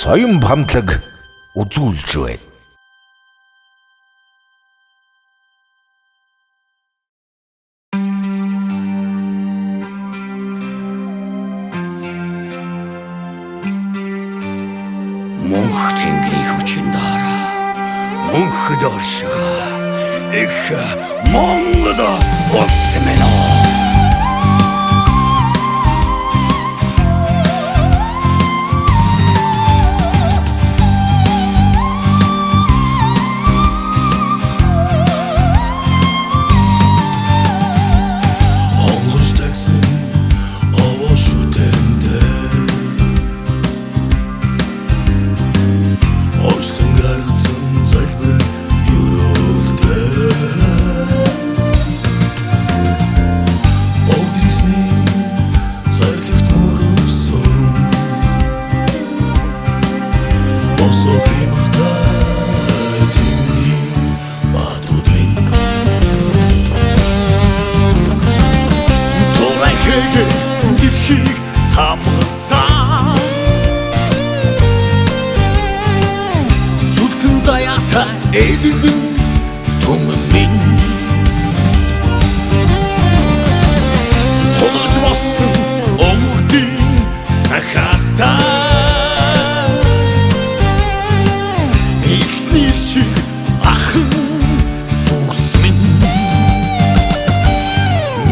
соён бамтлаг үзүүлж байна. Мөнх тэнгэрийн хүчин дараа мөнхөд оршихаа их Монгол улс минь дэлхийг хамгаалсан сүлгэн заяатай эдгэн түмэн минь тулж болсон өнгөдийн захаастай ихний шиг ахын дүүс минь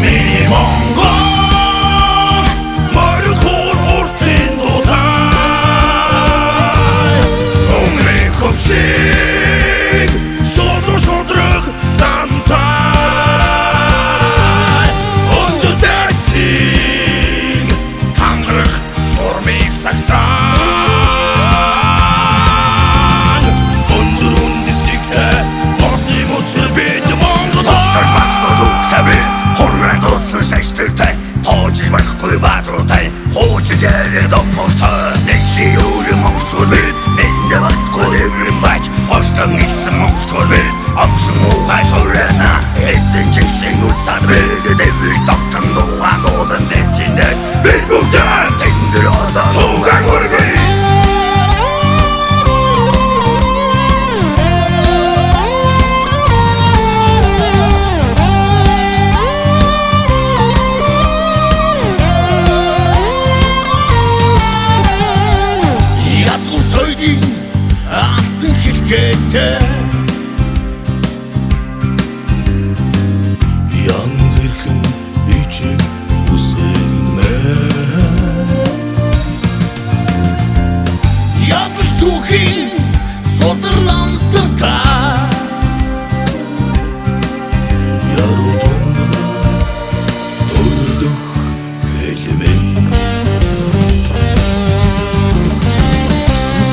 миний Монгол шодрох зантай өндөр дайцыг хангах шуурмыг сагсан өндөр үндэслэгтэй модны мөчр бид Монгол тож бацгүй духтаби хоррон дутсан шаштертай тоожиж байхгүй бадруутай хоочиж яриг домогтой нэхи юуры мончур бид нэнгэ байхгүй дэврэн бач Остан иссэн мончур бид Амсан уухай төрэнэ эцэн чиксэн үтсан бид дэврэж доктан дуан дуудан дэциндэг бид бүгдэн тэнгэр одан туган үргэй Язгуур соёлын алтан хэлгээтэй янз бүрхэн бичиг үсгэмээ ябл түүхийн содрланттай яруу тонго төрдөх хэлмэн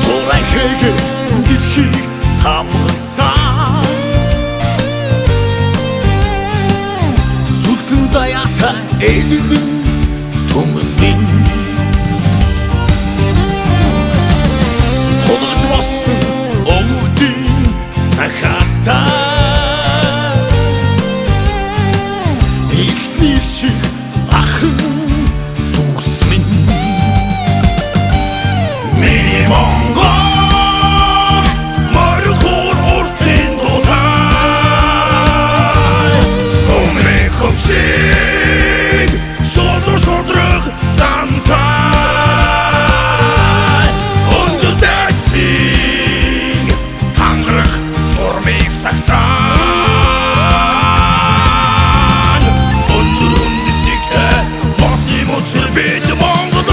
турай хэгэ дэлхийг хамгаалсан сүлгэн заяатай эдгэн түмэн минь тулж болсон өнгөдийн захаастай ихний шиг ахын дүүс минь миний Монгол шодрох зантай өндөр дайцыг хангах шуурмыг сагсан өндөр үндэслэгтэй модны мөчр бид Монгол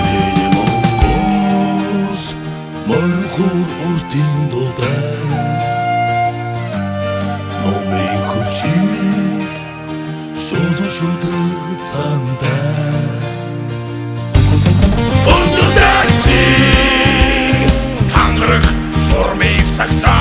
миний Монгол моргор уртын дуутай номын хүчийг шодрох зантай өндөр дайцыг хангах шуурмыг сагсан